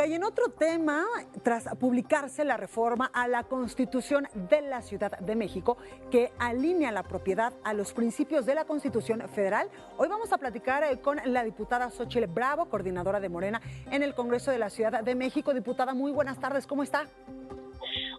Oiga, y en otro tema, tras publicarse la reforma a la Constitución de la Ciudad de México, que alinea la propiedad a los principios de la Constitución Federal, hoy vamos a platicar con la diputada Xóchitl Bravo, coordinadora de Morena en el Congreso de la Ciudad de México. Diputada, muy buenas tardes, ¿cómo está?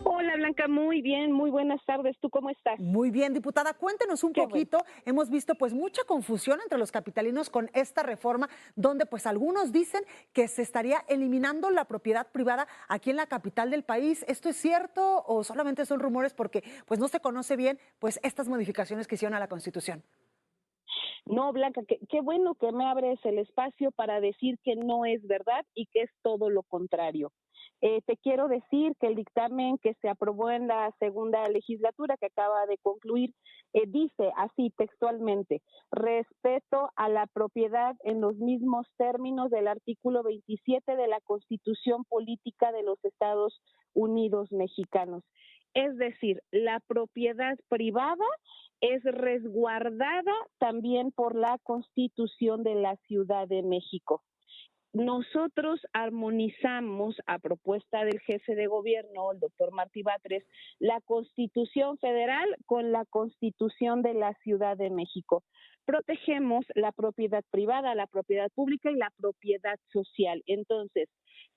Hola Blanca, muy bien, muy buenas tardes. ¿Tú cómo estás? Muy bien, diputada, cuéntenos un Qué bueno. poquito. Hemos visto pues mucha confusión entre los capitalinos con esta reforma, donde pues algunos dicen que se estaría eliminando la propiedad privada aquí en la capital del país. ¿Esto es cierto o solamente son rumores porque pues no se conoce bien pues estas modificaciones que hicieron a la Constitución? No, Blanca, qué bueno que me abres el espacio para decir que no es verdad y que es todo lo contrario. Te quiero decir que el dictamen que se aprobó en la segunda legislatura que acaba de concluir dice así textualmente: respeto a la propiedad en los mismos términos del artículo 27 de la Constitución Política de los Estados Unidos Mexicanos. Es decir, la propiedad privada es resguardada también por la Constitución de la Ciudad de México. Nosotros armonizamos, a propuesta del jefe de gobierno, el doctor Martí Batres, la Constitución Federal con la Constitución de la Ciudad de México. Protegemos la propiedad privada, la propiedad pública y la propiedad social. Entonces,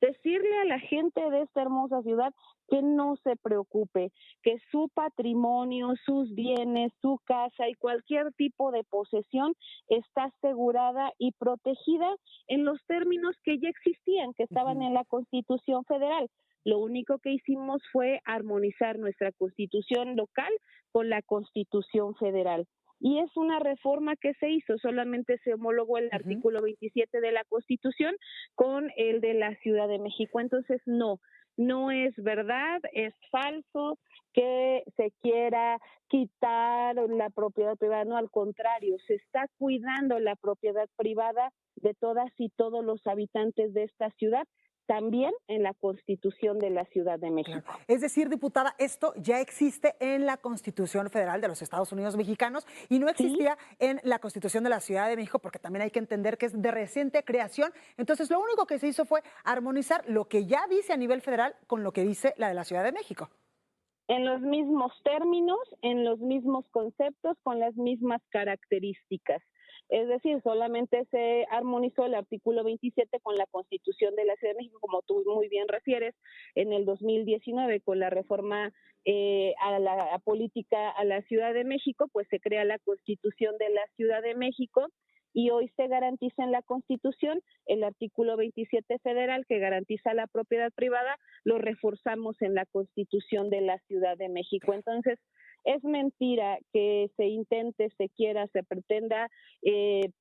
decirle a la gente de esta hermosa ciudad que no se preocupe, que su patrimonio, sus bienes, su casa y cualquier tipo de posesión está asegurada y protegida en los términos que ya existían, que estaban en la Constitución Federal. Lo único que hicimos fue armonizar nuestra Constitución local con la Constitución Federal. Y es una reforma que se hizo, solamente se homologó el artículo 27 de la Constitución con el de la Ciudad de México. Entonces, no es verdad, es falso que se quiera quitar la propiedad privada, no, al contrario, se está cuidando la propiedad privada de todas y todos los habitantes de esta ciudad, también en la Constitución de la Ciudad de Claro. México. Es decir, diputada, esto ya existe en la Constitución Federal de los Estados Unidos Mexicanos y no Sí, existía en la Constitución de la Ciudad de México, porque también hay que entender que es de reciente creación. Entonces, lo único que se hizo fue armonizar lo que ya dice a nivel federal con lo que dice la de la Ciudad de México. en los mismos términos, en los mismos conceptos, con las mismas características. Es decir, solamente se armonizó el artículo 27 con la Constitución de la Ciudad de México, como tú muy bien refieres, en el 2019 con la reforma a la política a la Ciudad de México, pues se crea la Constitución de la Ciudad de México y hoy se garantiza en la Constitución el artículo 27 federal que garantiza la propiedad privada, lo reforzamos en la Constitución de la Ciudad de México. Entonces, es mentira que se intente, se quiera, se pretenda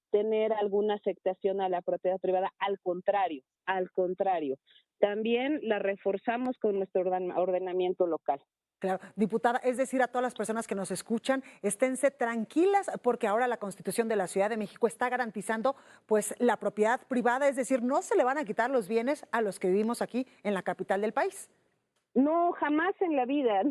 tener alguna afectación a la propiedad privada. Al contrario, al contrario. También la reforzamos con nuestro ordenamiento local. Claro, diputada, es decir, a todas las personas que nos escuchan, esténse tranquilas porque ahora la Constitución de la Ciudad de México está garantizando pues la propiedad privada, es decir, no se le van a quitar los bienes a los que vivimos aquí en la capital del país. No, jamás en la vida.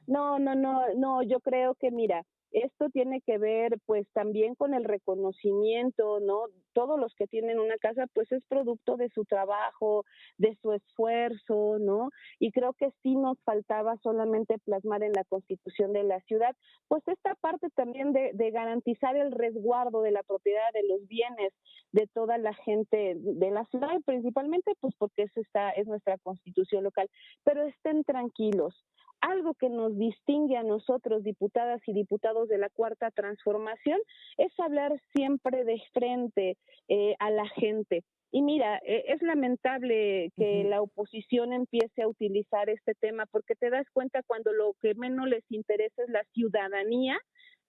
No. Yo creo que, mira, esto tiene que ver, pues, también con el reconocimiento, ¿no? Todos los que tienen una casa, pues, es producto de su trabajo, de su esfuerzo, ¿no? Y creo que sí nos faltaba solamente plasmar en la Constitución de la ciudad, pues, esta parte también de garantizar el resguardo de la propiedad, de los bienes de toda la gente de la ciudad, principalmente, pues, porque es nuestra Constitución local. Pero estén tranquilos. Algo que nos distingue a nosotros, diputadas y diputados de la Cuarta Transformación, es hablar siempre de frente a la gente. Y mira, es lamentable que la oposición empiece a utilizar este tema porque te das cuenta cuando lo que menos les interesa es la ciudadanía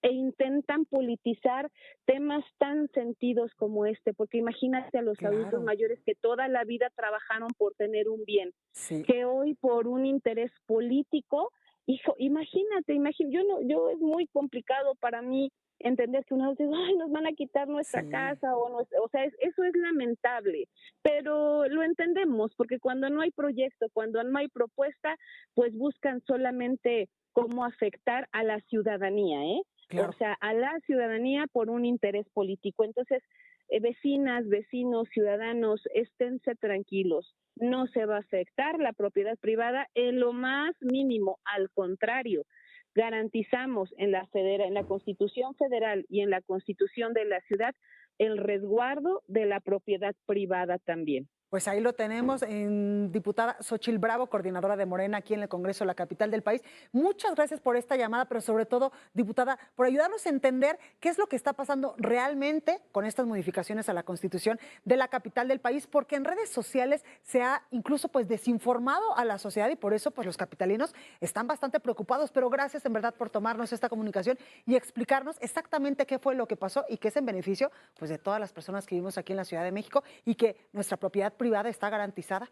e intentan politizar temas tan sentidos como este, porque imagínate a los adultos Claro, mayores que toda la vida trabajaron por tener un bien, sí. que hoy por un interés político, hijo, yo es muy complicado para mí entender que uno dice, ay, nos van a quitar nuestra Sí. casa o sea, eso es lamentable, pero lo entendemos porque cuando no hay proyecto, cuando no hay propuesta, pues buscan solamente cómo afectar a la ciudadanía, ¿eh? O Claro. sea, a la ciudadanía por un interés político. Entonces, Vecinas, vecinos, ciudadanos, esténse tranquilos. No se va a afectar la propiedad privada en lo más mínimo, al contrario. Garantizamos en la Constitución Federal y en la Constitución de la ciudad el resguardo de la propiedad privada también. Pues ahí lo tenemos, en diputada Xochitl Bravo, coordinadora de Morena aquí en el Congreso de la capital del país. Muchas gracias por esta llamada, pero sobre todo, diputada, por ayudarnos a entender qué es lo que está pasando realmente con estas modificaciones a la Constitución de la capital del país, porque en redes sociales se ha incluso pues desinformado a la sociedad y por eso pues los capitalinos están bastante preocupados. Pero gracias en verdad por tomarnos esta comunicación y explicarnos exactamente qué fue lo que pasó y qué es en beneficio pues de todas las personas que vivimos aquí en la Ciudad de México y que nuestra propiedad privada está garantizada.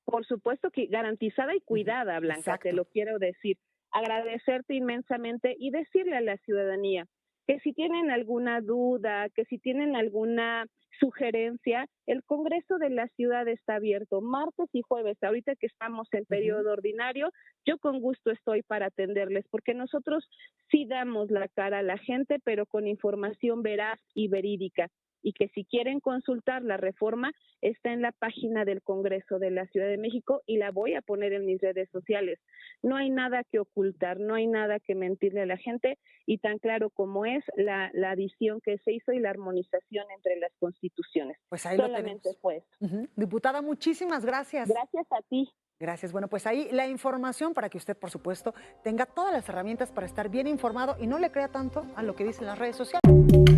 Por supuesto que garantizada y cuidada, Blanca, Exacto. te lo quiero decir. Agradecerte inmensamente y decirle a la ciudadanía que si tienen alguna duda, que si tienen alguna sugerencia, el Congreso de la Ciudad está abierto martes y jueves. Ahorita que estamos en periodo ordinario, yo con gusto estoy para atenderles, porque nosotros sí damos la cara a la gente, pero con información veraz y verídica. Y que si quieren consultar la reforma, está en la página del Congreso de la Ciudad de México y la voy a poner en mis redes sociales. No hay nada que ocultar, no hay nada que mentirle a la gente y tan claro como es la adición que se hizo y la armonización entre las constituciones. Pues ahí solamente lo tenemos. fue eso. Diputada, muchísimas gracias. Gracias a ti. Gracias. Bueno, pues ahí la información para que usted, por supuesto, tenga todas las herramientas para estar bien informado y no le crea tanto a lo que dicen las redes sociales.